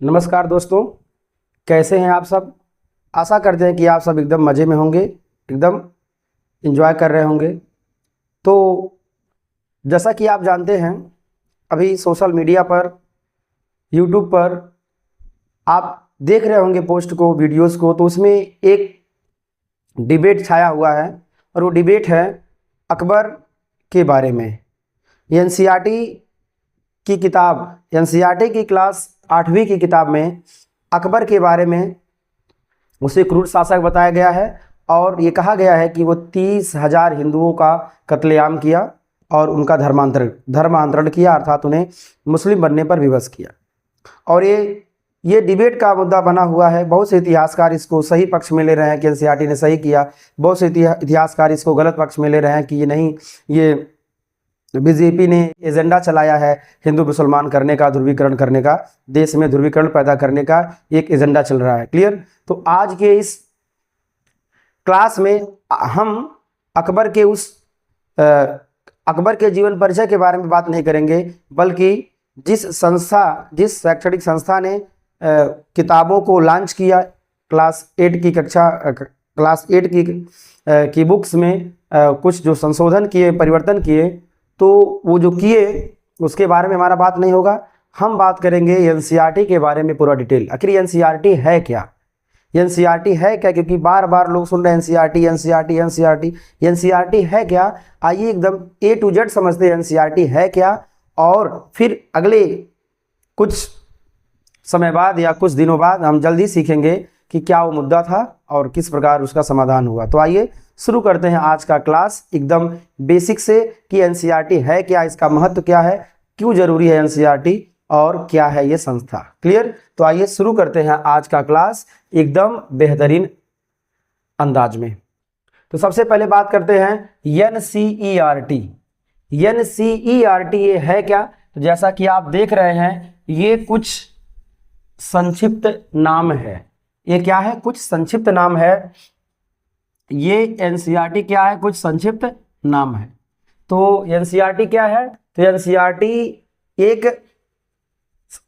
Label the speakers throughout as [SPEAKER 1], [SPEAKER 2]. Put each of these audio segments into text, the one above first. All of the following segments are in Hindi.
[SPEAKER 1] नमस्कार दोस्तों, कैसे हैं आप सब। आशा करते हैं कि आप सब एकदम मज़े में होंगे, एकदम एंजॉय कर रहे होंगे। तो जैसा कि आप जानते हैं, अभी सोशल मीडिया पर, यूट्यूब पर आप देख रहे होंगे पोस्ट को, वीडियोस को। तो उसमें एक डिबेट छाया हुआ है और वो डिबेट है अकबर के बारे में। एनसीईआरटी की किताब, एनसीईआरटी की क्लास 8वीं की किताब में अकबर के बारे में उसे क्रूर शासक बताया गया है और ये कहा गया है कि वो 30,000 हिंदुओं का कत्लेआम किया और उनका धर्मांतरण किया, अर्थात उन्हें मुस्लिम बनने पर विवश किया। और ये डिबेट का मुद्दा बना हुआ है। बहुत से इतिहासकार इसको सही पक्ष में ले रहे हैं कि एनसीईआरटी ने सही किया, बहुत से इतिहासकार इसको गलत पक्ष में ले रहे हैं कि ये नहीं, ये बीजेपी ने एजेंडा चलाया है हिंदू मुसलमान करने का, ध्रुवीकरण करने का, देश में ध्रुवीकरण पैदा करने का एक एजेंडा चल रहा है। क्लियर। तो आज के इस क्लास में हम अकबर के जीवन परिचय के बारे में बात नहीं करेंगे, बल्कि जिस शैक्षणिक संस्था ने किताबों को लॉन्च किया, क्लास 8 की बुक्स में कुछ जो संशोधन किए, परिवर्तन किए, तो वो जो किए उसके बारे में हमारा बात नहीं होगा। हम बात करेंगे एनसीईआरटी के बारे में पूरा डिटेल। आखिर एनसीईआरटी है क्या, एनसीईआरटी है क्या, क्योंकि बार बार लोग सुन रहे हैं एनसीईआरटी एनसीईआरटी एनसीईआरटी। एनसीईआरटी है क्या, आइए एकदम ए टू जेड समझते हैं एनसीईआरटी है क्या, और फिर अगले कुछ समय बाद या कुछ दिनों बाद हम जल्दी सीखेंगे कि क्या वो मुद्दा था और किस प्रकार उसका समाधान हुआ। तो आइए शुरू करते हैं आज का क्लास एकदम बेसिक से कि एनसीईआरटी है क्या, इसका महत्व क्या है, क्यों जरूरी है एनसीईआरटी और क्या है ये संस्था। क्लियर। तो आइए शुरू करते हैं आज का क्लास एकदम बेहतरीन अंदाज में। तो सबसे पहले बात करते हैं एनसीईआरटी। एनसीईआरटी ये है क्या, तो जैसा कि आप देख रहे हैं ये कुछ संक्षिप्त नाम है। ये क्या है, कुछ संक्षिप्त नाम है। ये एनसीईआरटी क्या है, कुछ संक्षिप्त नाम है। तो एनसीईआरटी क्या है, तो एनसीईआरटी एक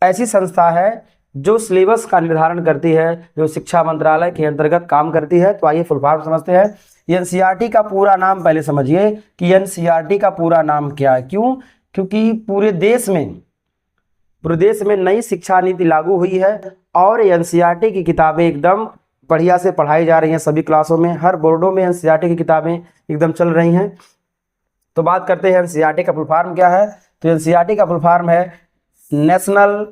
[SPEAKER 1] ऐसी संस्था है जो सिलेबस का निर्धारण करती है, जो शिक्षा मंत्रालय के अंतर्गत काम करती है। तो आइए फुल फॉर्म समझते हैं। एनसीईआरटी का पूरा नाम पहले समझिए कि एनसीईआरटी का पूरा नाम क्या है। क्यों, क्योंकि पूरे देश में नई शिक्षा नीति लागू हुई है और एनसीईआरटी की किताबें एकदम बढ़िया से पढ़ाई जा रही हैं। सभी क्लासों में, हर बोर्डों में एनसीईआरटी की किताबें एकदम चल रही हैं। तो बात करते हैं एनसीईआरटी का फुल फॉर्म क्या है। तो एनसीईआरटी का फुल फॉर्म है national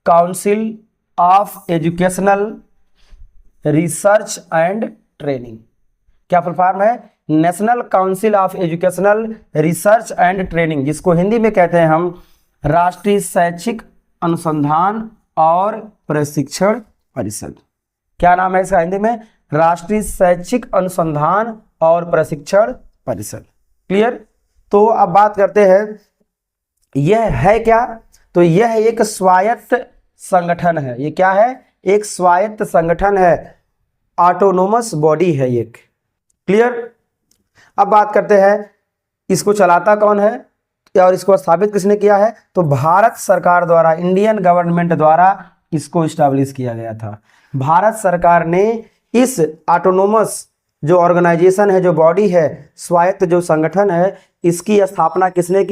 [SPEAKER 1] council of educational research and training. क्या फुल फॉर्म है, national council of educational research and training, जिसको हिंदी में कहते हैं हम राष्ट्रीय शैक्षिक अनुसंधान और प्रशिक्षण परिषद। क्या नाम है इसका हिंदी में, राष्ट्रीय शैक्षिक अनुसंधान और प्रशिक्षण परिषद। क्लियर। तो अब बात करते हैं यह है क्या, तो यह एक स्वायत्त संगठन है। ये क्या है, एक स्वायत्त संगठन है, ऑटोनोमस बॉडी है एक। क्लियर। अब बात करते हैं इसको चलाता कौन है और इसको स्थापित किसने किया है, तो भारत सरकार द्वारा, इंडियन गवर्नमेंट द्वारा इसको इस्टेब्लिश किया गया था। भारत सरकार ने इस ऑटोनोमस जो ऑर्गेनाइजेशन है, जो बॉडी है, स्वायत्त जो संगठन है, इसकी स्थापना किसने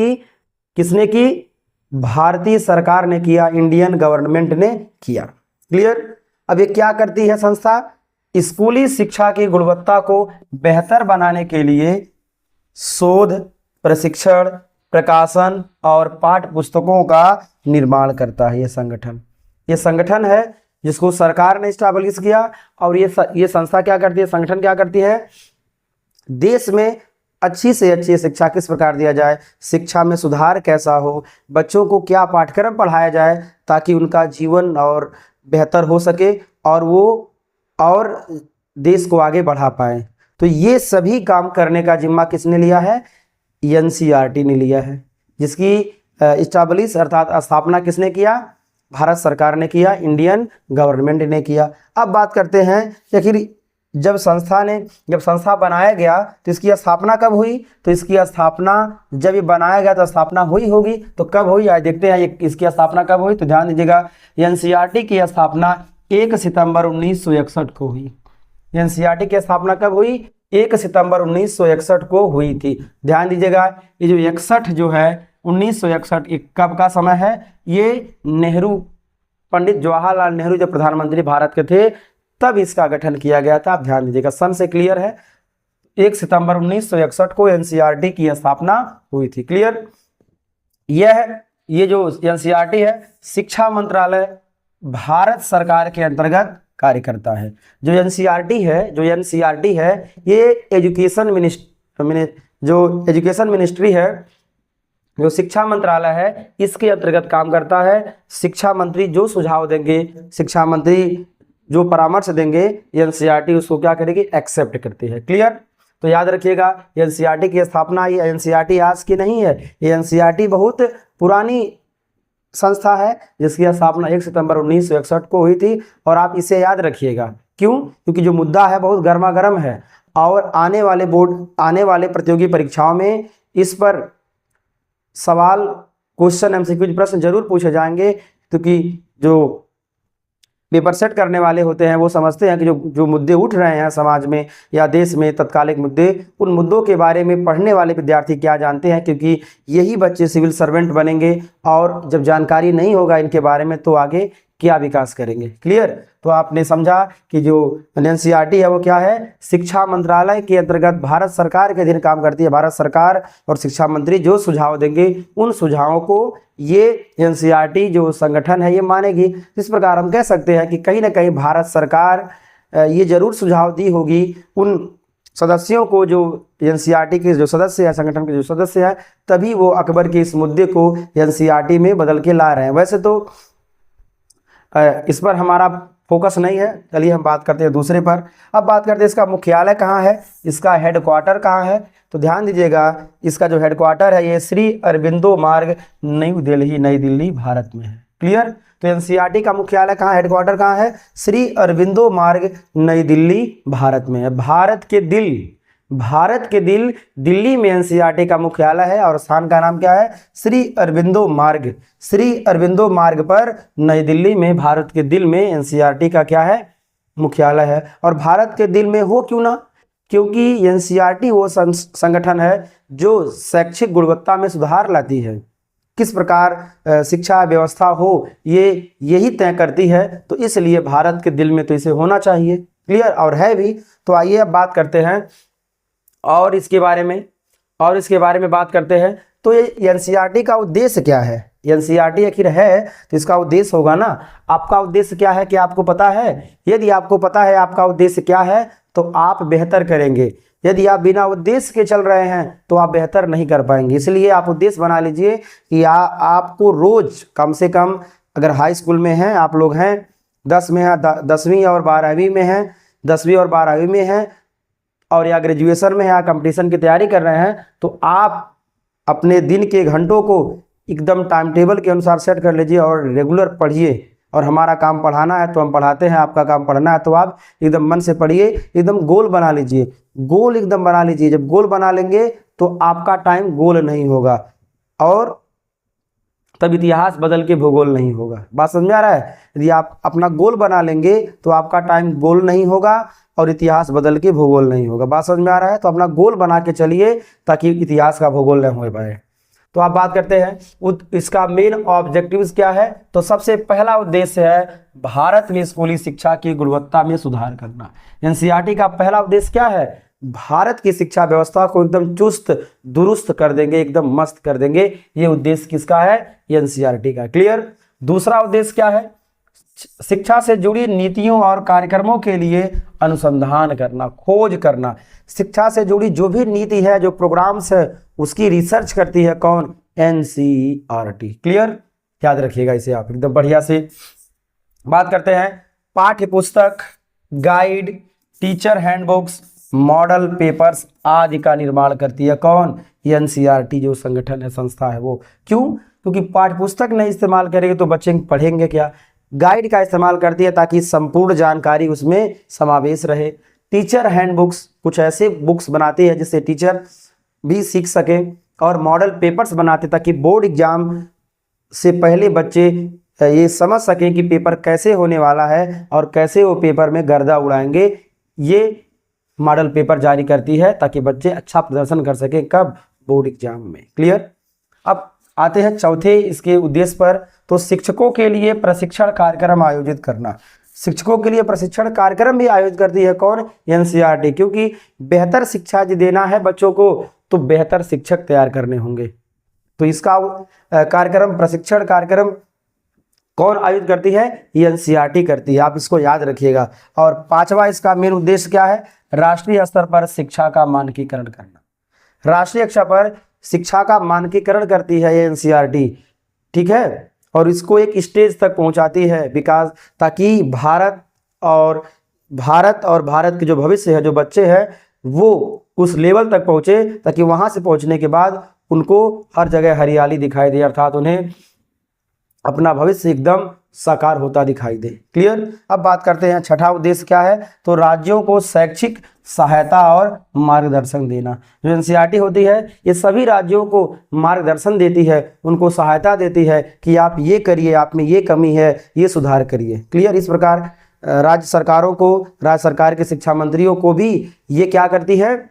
[SPEAKER 1] की, भारतीय सरकार ने किया, इंडियन गवर्नमेंट ने किया। क्लियर। अब ये क्या करती है संस्था, स्कूली शिक्षा की गुणवत्ता को बेहतर बनाने के लिए शोध, प्रशिक्षण, प्रकाशन और पाठ्य पुस्तकों का निर्माण करता है। ये संगठन है जिसको सरकार ने इस्टेब्लिश किया। और ये संस्था क्या करती है, संगठन क्या करती है, देश में अच्छी से अच्छी शिक्षा किस प्रकार दिया जाए, शिक्षा में सुधार कैसा हो, बच्चों को क्या पाठ्यक्रम पढ़ाया जाए ताकि उनका जीवन और बेहतर हो सके और वो और देश को आगे बढ़ा पाए। तो ये सभी काम करने का जिम्मा किसने लिया है, एनसीईआरटी ने लिया है, जिसकी इस्टेब्लिश अर्थात स्थापना किसने किया, भारत सरकार ने किया, इंडियन गवर्नमेंट ने किया। अब बात करते हैं आखिर जब संस्था बनाया गया तो इसकी स्थापना कब हुई? तो इसकी स्थापना जब ये बनाया गया तो स्थापना हुई होगी, तो कब हुई आज देखते हैं इसकी स्थापना कब हुई। तो ध्यान दीजिएगा, एनसीईआरटी की स्थापना 1 सितंबर 1961 को हुई। एनसीईआरटी की स्थापना कब हुई? 1 सितंबर 1961 को हुई थी। ध्यान दीजिएगा, ये जो 61 जो है 1961 कब का समय है? ये नेहरू, पंडित जवाहरलाल नेहरू जब प्रधानमंत्री भारत के थे तब इसका गठन किया गया था। आप ध्यान दीजिएगा, सन से क्लियर है। 1 सितंबर 1961 को एनसीईआरटी की स्थापना हुई थी। क्लियर? ये जो एनसीईआरटी है शिक्षा मंत्रालय भारत सरकार के अंतर्गत कार्य करता है। जो एनसीईआरटी है ये एजुकेशन मिनिस्ट्री है, जो शिक्षा मंत्रालय है इसके अंतर्गत काम करता है। शिक्षा मंत्री जो सुझाव देंगे, शिक्षा मंत्री जो परामर्श देंगे, एनसीईआरटी उसको क्या करेगी? एक्सेप्ट करती है। क्लियर? तो याद रखिएगा, एनसीईआरटी की स्थापना, ये एनसीईआरटी आज की नहीं है, ये एनसीईआरटी बहुत पुरानी संस्था है जिसकी स्थापना 1 सितंबर 1961 को हुई थी। और आप इसे याद रखिएगा, क्यों? क्योंकि जो मुद्दा है बहुत गर्मा गर्म है और आने वाले प्रतियोगी परीक्षाओं में इस पर सवाल, क्वेश्चन, एमसीक्यू प्रश्न जरूर पूछे जाएंगे, क्योंकि जो पेपर सेट करने वाले होते हैं वो समझते हैं कि जो मुद्दे उठ रहे हैं समाज में या देश में, तत्कालिक मुद्दे, उन मुद्दों के बारे में पढ़ने वाले विद्यार्थी क्या जानते हैं, क्योंकि यही बच्चे सिविल सर्वेंट बनेंगे और जब जानकारी नहीं होगा इनके बारे में तो आगे क्या विकास करेंगे। क्लियर? तो आपने समझा कि जो एनसीईआरटी है वो क्या है? शिक्षा मंत्रालय के अंतर्गत भारत सरकार के अधीन काम करती है। भारत सरकार और शिक्षा मंत्री जो सुझाव देंगे उन सुझावों को ये एनसीईआरटी जो संगठन है ये मानेगी। इस प्रकार हम कह सकते हैं कि कहीं ना कहीं भारत सरकार ये जरूर सुझाव दी होगी उन सदस्यों को जो एनसीईआरटी के जो सदस्य है, संगठन के जो सदस्य है, तभी वो अकबर के इस मुद्दे को एनसीईआरटी में बदल के ला रहे हैं। वैसे तो इस पर हमारा फोकस नहीं है, चलिए हम बात करते हैं दूसरे पर। अब बात करते हैं इसका मुख्यालय कहाँ है, इसका हेडक्वार्टर कहाँ है। तो ध्यान दीजिएगा, इसका जो हेडक्वार्टर है ये श्री अरबिंदो मार्ग, नई दिल्ली भारत में है। क्लियर? तो एनसीईआरटी का मुख्यालय कहाँ, हेडक्वार्टर कहाँ है? श्री अरबिंदो मार्ग, नई दिल्ली भारत में है। भारत के दिल्ली में एनसीईआरटी का मुख्यालय है और स्थान का नाम क्या है? श्री अरबिंदो मार्ग पर नई दिल्ली में, भारत के दिल में एनसीईआरटी का क्या है? मुख्यालय है। और भारत के दिल में हो क्यों ना? क्योंकि एनसीईआरटी वो संगठन है जो शैक्षिक गुणवत्ता में सुधार लाती है। किस प्रकार शिक्षा व्यवस्था हो यही तय करती है, तो इसलिए भारत के दिल में तो इसे होना चाहिए। क्लियर? और है भी। तो आइए अब बात करते हैं और इसके बारे में बात करते हैं। तो ये एनसीईआरटी का उद्देश्य क्या है? एनसीईआरटी आखिर है तो इसका उद्देश्य होगा ना। आपका उद्देश्य क्या है कि आपको पता है? यदि आपको पता है आपका उद्देश्य क्या है तो आप बेहतर करेंगे। यदि आप बिना उद्देश्य के चल रहे हैं तो आप बेहतर नहीं कर पाएंगे। इसलिए आप उद्देश्य बना लीजिए कि आपको रोज कम से कम, अगर हाई स्कूल में हैं आप लोग हैं, 10वीं और 12वीं में हैं, 10वीं और 12वीं में हैं, और या ग्रेजुएशन में या कंपटीशन की तैयारी कर रहे हैं, तो आप अपने दिन के घंटों को एकदम टाइम टेबल के अनुसार सेट कर लीजिए और रेगुलर पढ़िए। और हमारा काम पढ़ाना है तो हम पढ़ाते हैं, आपका काम पढ़ना है तो आप एकदम मन से पढ़िए, एकदम गोल बना लीजिए, गोल एकदम बना लीजिए। जब गोल बना लेंगे तो आपका टाइम गोल नहीं होगा और तब इतिहास बदल के भूगोल नहीं होगा। बात समझ में आ रहा है? यदि आप अपना गोल बना लेंगे तो आपका टाइम गोल नहीं होगा और इतिहास बदल के भूगोल नहीं होगा। बात समझ में आ रहा है? तो अपना गोल बना के चलिए ताकि इतिहास का भूगोल न हो पाए। तो आप बात करते हैं इसका मेन ऑब्जेक्टिव्स क्या है। तो सबसे पहला उद्देश्य है भारत में स्कूली शिक्षा की गुणवत्ता में सुधार करना। एनसीईआरटी का पहला उद्देश्य क्या है? भारत की शिक्षा व्यवस्था को एकदम चुस्त दुरुस्त कर देंगे, एकदम मस्त कर देंगे। ये उद्देश्य किसका है? एनसीईआरटी का। क्लियर? दूसरा उद्देश्य क्या है? शिक्षा से जुड़ी नीतियों और कार्यक्रमों के लिए अनुसंधान करना, खोज करना। शिक्षा से जुड़ी जो भी नीति है, जो प्रोग्राम्स है, उसकी रिसर्च करती है कौन? एनसीईआरटी। क्लियर? याद रखिएगा इसे आप एकदम बढ़िया से। बात करते हैं पाठ्य पुस्तक, guide, teacher handbooks, model papers आदि का निर्माण करती है कौन? एनसीईआरटी जो संगठन है, संस्था है वो। क्यों? क्योंकि पाठ्य पुस्तक नहीं इस्तेमाल करेंगे तो बच्चे पढ़ेंगे क्या। गाइड का इस्तेमाल करती है ताकि संपूर्ण जानकारी उसमें समावेश रहे। टीचर हैंडबुक्स, कुछ ऐसे बुक्स बनाती है जिससे टीचर भी सीख सके, और मॉडल पेपर्स बनाते ताकि बोर्ड एग्जाम से पहले बच्चे ये समझ सकें कि पेपर कैसे होने वाला है और कैसे वो पेपर में गर्दा उड़ाएंगे। ये मॉडल पेपर जारी करती है ताकि बच्चे अच्छा प्रदर्शन कर सकें, कब? बोर्ड एग्जाम में। क्लियर? अब आते हैं चौथे इसके उद्देश्य पर। तो शिक्षकों के लिए प्रशिक्षण कार्यक्रम आयोजित करना। शिक्षकों के लिए प्रशिक्षण कार्यक्रम भी आयोजित करती है कौन? एनसीईआरटी, क्योंकि बेहतर शिक्षा यदि देना है बच्चों को तो बेहतर शिक्षक तैयार करने होंगे। तो इसका कार्यक्रम, प्रशिक्षण कार्यक्रम कौन आयोजित करती है? एनसीईआरटी करती है, आप इसको याद रखिएगा। और पांचवा इसका मेन उद्देश्य क्या है? राष्ट्रीय स्तर पर शिक्षा का मानकीकरण करना। राष्ट्रीय स्तर पर शिक्षा का मानकीकरण करती है एनसीईआरटी, ठीक है, और इसको एक स्टेज तक पहुंचाती है विकास, ताकि भारत और भारत के जो भविष्य है, जो बच्चे हैं, वो उस लेवल तक पहुंचे, ताकि वहां से पहुंचने के बाद उनको हर जगह हरियाली दिखाई दे, अर्थात उन्हें अपना भविष्य एकदम साकार होता दिखाई दे। क्लियर? अब बात करते हैं छठा उद्देश्य क्या है। तो राज्यों को शैक्षिक सहायता और मार्गदर्शन देना। जो एनसीईआरटी होती है ये सभी राज्यों को मार्गदर्शन देती है, उनको सहायता देती है कि आप ये करिए, आप में ये कमी है, ये सुधार करिए। क्लियर? इस प्रकार राज्य सरकारों को, राज्य सरकार के शिक्षा मंत्रियों को भी ये क्या करती है?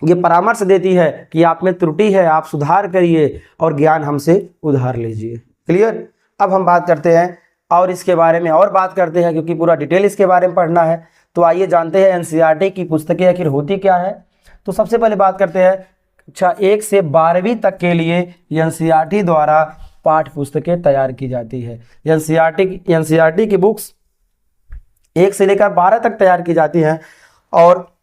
[SPEAKER 1] ये परामर्श देती है कि आप में त्रुटि है, आप सुधार करिए और ज्ञान हमसे उधार लीजिए। क्लियर? अब हम बात करते हैं और इसके बारे में और बात करते हैं, क्योंकि पूरा डिटेल इसके बारे में पढ़ना है। तो आइए जानते हैं एनसीईआरटी की पुस्तकें आखिर होती क्या है। तो सबसे पहले बात करते हैं कक्षा 1 से 12वीं तक के लिए एनसीईआरटी द्वारा पाठ्य पुस्तकें तैयार की जाती है। एनसीईआरटी की बुक्स 1 से लेकर 12 तक तैयार की जाती हैं, और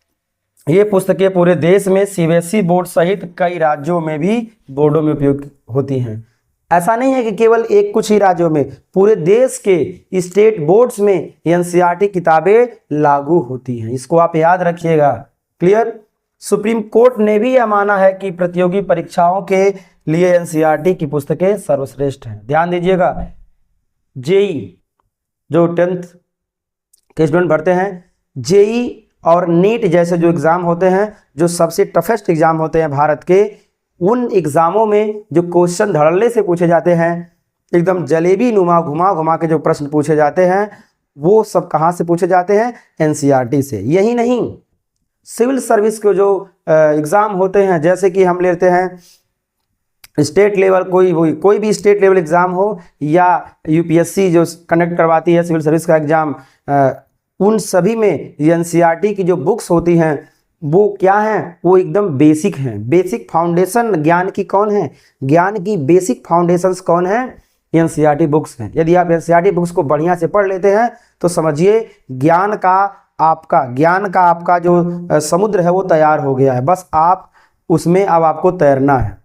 [SPEAKER 1] ये पुस्तकें पूरे देश में सीबीएसई बोर्ड सहित कई राज्यों में भी बोर्डों में उपयोग होती हैं। ऐसा नहीं है कि केवल कुछ ही राज्यों में, पूरे देश के स्टेट बोर्ड्स में एनसीईआरटी किताबें लागू होती हैं, इसको आप याद रखिएगा। क्लियर? सुप्रीम कोर्ट ने भी यह माना है कि प्रतियोगी परीक्षाओं के लिए एनसीईआरटी की पुस्तकें सर्वश्रेष्ठ हैं। ध्यान दीजिएगा, जेई जो 10th के स्टूडेंट भरते हैं, जेई और नीट जैसे जो एग्जाम होते हैं, जो सबसे टफेस्ट एग्जाम होते हैं भारत के, उन एग्जामों में जो क्वेश्चन धड़ल्ले से पूछे जाते हैं, एकदम जलेबी नुमा घुमा घुमा के जो प्रश्न पूछे जाते हैं, वो सब कहाँ से पूछे जाते हैं? एनसीईआरटी से। यही नहीं, सिविल सर्विस के जो एग्ज़ाम होते हैं, जैसे कि हम लेते हैं स्टेट लेवल, कोई भी स्टेट लेवल एग्ज़ाम हो, या यूपीएससी जो कंडक्ट करवाती है सिविल सर्विस का एग्ज़ाम, उन सभी में एनसीईआरटी की जो बुक्स होती हैं वो क्या हैं? वो एकदम बेसिक हैं। बेसिक फाउंडेशन ज्ञान की कौन है? ज्ञान की बेसिक फाउंडेशंस कौन है? एनसीईआरटी बुक्स हैं। यदि आप एनसीईआरटी बुक्स को बढ़िया से पढ़ लेते हैं तो समझिए ज्ञान का आपका जो समुद्र है वो तैयार हो गया है। बस आप उसमें अब आपको तैरना है।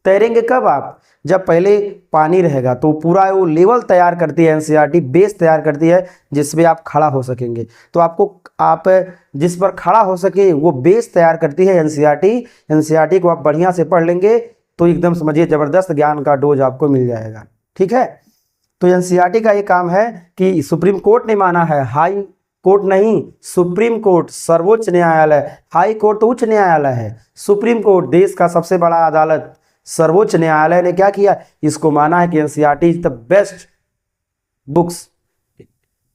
[SPEAKER 1] तैरेंगे कब आप? जब पहले पानी रहेगा। तो पूरा वो लेवल तैयार करती है एनसीईआरटी, बेस तैयार करती है जिसपे आप खड़ा हो सकेंगे। तो आप जिस पर खड़ा हो सके वो बेस तैयार करती है एनसीईआरटी। एनसीईआरटी को आप बढ़िया से पढ़ लेंगे तो एकदम समझिए जबरदस्त ज्ञान का डोज आपको मिल जाएगा। ठीक है? तो एनसीईआरटी का ये काम है कि सुप्रीम कोर्ट ने माना है, हाई कोर्ट नहीं, सुप्रीम कोर्ट सर्वोच्च न्यायालय। हाई कोर्ट तो उच्च न्यायालय है, सुप्रीम कोर्ट देश का सबसे बड़ा अदालत सर्वोच्च न्यायालय ने क्या किया? इसको माना है कि NCERT is the best books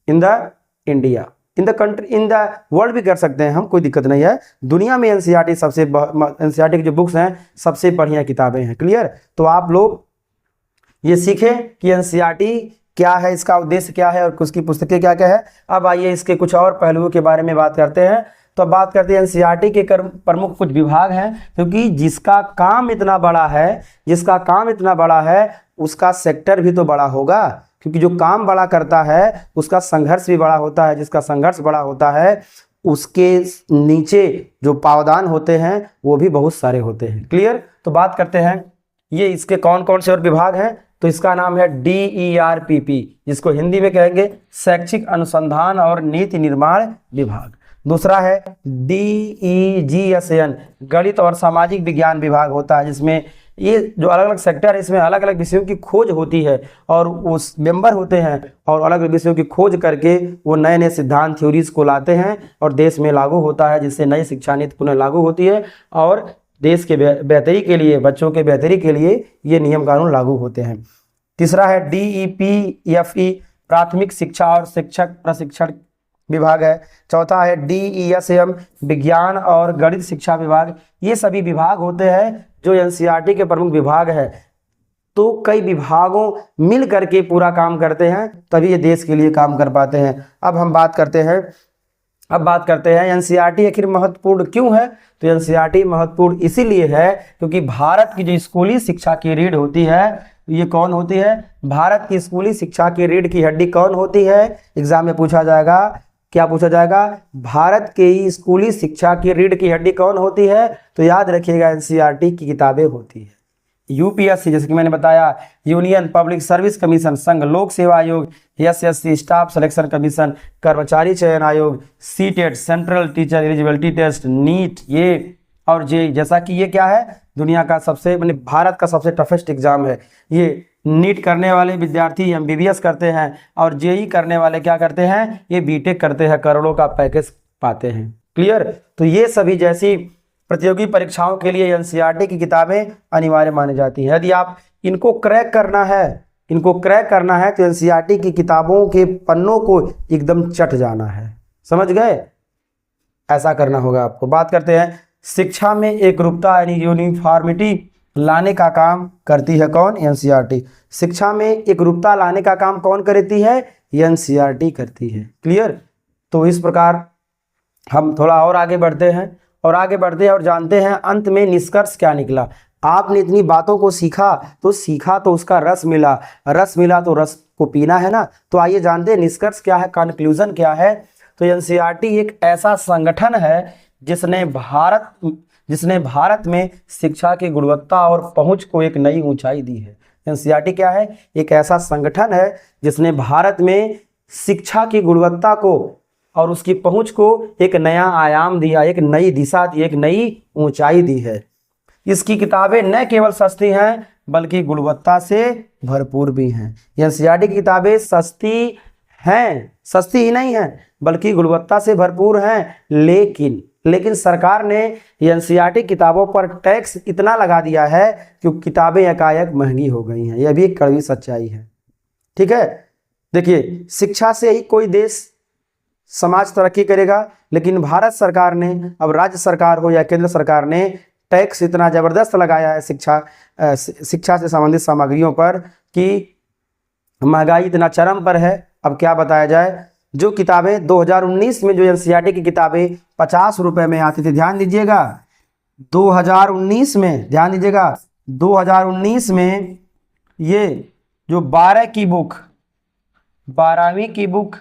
[SPEAKER 1] in the India, in the country, in the world भी कर सकते हैं हम, कोई दिक्कत नहीं है। दुनिया में एनसीईआरटी की जो बुक्स हैं सबसे बढ़िया किताबें हैं। क्लियर? तो आप लोग ये सीखें कि एनसीईआरटी क्या है, इसका उद्देश्य क्या है और उसकी पुस्तकें क्या क्या है। अब आइए इसके कुछ और पहलुओं के बारे में बात करते हैं। तो अब बात करते हैं एनसीईआरटी के प्रमुख कुछ विभाग हैं, क्योंकि जिसका काम इतना बड़ा है उसका सेक्टर भी तो बड़ा होगा, क्योंकि जो काम बड़ा करता है उसका संघर्ष भी बड़ा होता है। जिसका संघर्ष बड़ा होता है उसके नीचे जो पावदान होते हैं वो भी बहुत सारे होते हैं। क्लियर? तो बात करते हैं ये इसके कौन कौन से और विभाग हैं। तो इसका नाम है DERPP, जिसको हिंदी में कहेंगे शैक्षिक अनुसंधान और नीति निर्माण विभाग। दूसरा है DEGSN, गणित और सामाजिक विज्ञान विभाग होता है, जिसमें ये जो अलग अलग सेक्टर है इसमें अलग अलग विषयों की खोज होती है और उस मेंबर होते हैं और अलग अलग विषयों की खोज करके वो नए नए सिद्धांत थ्योरीज को लाते हैं और देश में लागू होता है, जिससे नई शिक्षा नीति पुनः लागू होती है और देश के बेहतरी के लिए, बच्चों के बेहतरी के लिए ये नियम कानून लागू होते हैं। तीसरा है DEPFE, प्राथमिक शिक्षा और शिक्षक प्रशिक्षण विभाग है। चौथा है DESM, विज्ञान और गणित शिक्षा विभाग। ये सभी विभाग होते हैं जो NCERT के प्रमुख विभाग है। तो कई विभागों मिल करके पूरा काम करते हैं, तभी ये देश के लिए काम कर पाते हैं। अब बात करते हैं NCERT आखिर महत्वपूर्ण क्यों है। तो NCERT महत्वपूर्ण इसीलिए है क्योंकि भारत की जो स्कूली शिक्षा की रीढ़ होती है, ये कौन होती है? भारत की स्कूली शिक्षा की रीढ़ की हड्डी कौन होती है? एग्जाम में पूछा जाएगा। क्या पूछा जाएगा? भारत के स्कूली शिक्षा की रीढ़ की हड्डी कौन होती है? तो याद रखिएगा NCERT की किताबें होती है। UPSC जैसे कि मैंने बताया, यूनियन पब्लिक सर्विस कमीशन, संघ लोक सेवा आयोग, SSC स्टाफ सिलेक्शन कमीशन, कर्मचारी चयन आयोग, CTET central teacher eligibility test, NEET, ये और JEE। जैसा कि ये क्या है? दुनिया का सबसे माने भारत का सबसे टफेस्ट एग्जाम है। ये नीट करने वाले विद्यार्थी MBBS करते हैं और JEE करने वाले क्या करते हैं? ये BTech करते हैं, करोड़ों का पैकेज पाते हैं। क्लियर? तो ये सभी जैसी प्रतियोगी परीक्षाओं के लिए NCERT की किताबें अनिवार्य मानी जाती हैं। यदि आप इनको क्रैक करना है तो NCERT की किताबों के पन्नों को एकदम चट जाना है। समझ गए? ऐसा करना होगा आपको। बात करते हैं शिक्षा में एकरूपता यानी यूनिफॉर्मिटी लाने का काम करती है कौन? NCERT। शिक्षा में एकरूपता लाने का काम कौन करती है? NCERT करती है। क्लियर? तो इस प्रकार हम थोड़ा और आगे बढ़ते हैं और जानते हैं अंत में निष्कर्ष क्या निकला। आपने इतनी बातों को सीखा तो उसका रस मिला तो रस को पीना है ना। तो आइए जानते हैं निष्कर्ष क्या है, कंक्लूजन क्या है। तो NCERT एक ऐसा संगठन है जिसने भारत में शिक्षा की गुणवत्ता और पहुंच को एक नई ऊंचाई दी है। NCERT क्या है? एक ऐसा संगठन है जिसने भारत में शिक्षा की गुणवत्ता को और उसकी पहुंच को एक नया आयाम दिया, एक नई दिशा दी, एक नई ऊंचाई दी है। इसकी किताबें न केवल सस्ती हैं बल्कि गुणवत्ता से भरपूर भी हैं। NCERT की किताबें सस्ती ही नहीं हैं बल्कि गुणवत्ता से भरपूर हैं, लेकिन सरकार ने NCERT किताबों पर टैक्स इतना लगा दिया है कि किताबें एकाएक महंगी हो गई हैं। यह भी एक कड़वी सच्चाई है। ठीक है? देखिए, शिक्षा से ही कोई देश समाज तरक्की करेगा, लेकिन भारत सरकार ने, अब राज्य सरकार हो या केंद्र सरकार ने, टैक्स इतना जबरदस्त लगाया है शिक्षा से संबंधित सामग्रियों पर कि महंगाई इतना चरम पर है। अब क्या बताया जाए, जो किताबें 2019 में जो NCERT की किताबें 50 रुपए में आती थी, ध्यान दीजिएगा 2019 में, ध्यान दीजिएगा 2019 में ये जो 12वीं की बुक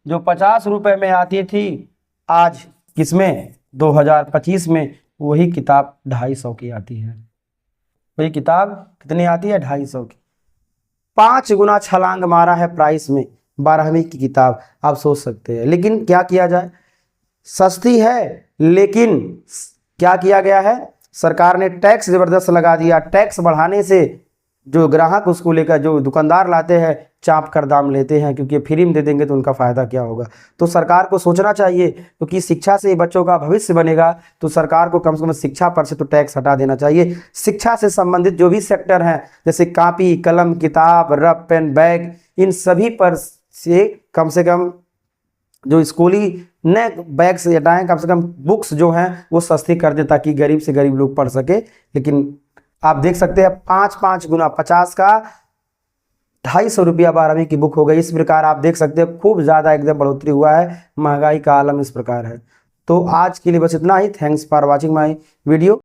[SPEAKER 1] जो 50 रुपए में आती थी, आज किसमें 2025 में वही किताब 250 की आती है। वही किताब कितनी आती है? 250 की। 5 गुना छलांग मारा है प्राइस में 12वीं की किताब। आप सोच सकते हैं। लेकिन क्या किया जाए, सस्ती है, लेकिन क्या किया गया है, सरकार ने टैक्स जबरदस्त लगा दिया। टैक्स बढ़ाने से जो ग्राहक उसको लेकर, जो दुकानदार लाते हैं, चाप कर दाम लेते हैं, क्योंकि फ्री में दे देंगे तो उनका फायदा क्या होगा। तो सरकार को सोचना चाहिए, क्योंकि शिक्षा से बच्चों का भविष्य बनेगा, तो सरकार को कम से कम शिक्षा पर से तो टैक्स हटा देना चाहिए। शिक्षा से संबंधित जो भी सेक्टर हैं, जैसे कापी, कलम, किताब, रफ, पेन, बैग, इन सभी पर से कम जो स्कूली न बैग से हटाएं, कम से कम बुक्स जो हैं वो सस्ती कर दे, ताकि गरीब से गरीब लोग पढ़ सके। लेकिन आप देख सकते हैं 5 गुना, 50 का 250 रुपया 12वीं की बुक हो गई। इस प्रकार आप देख सकते हैं खूब ज़्यादा एकदम बढ़ोतरी हुआ है। महंगाई का आलम इस प्रकार है। तो आज के लिए बस इतना ही। Thanks for watching my video.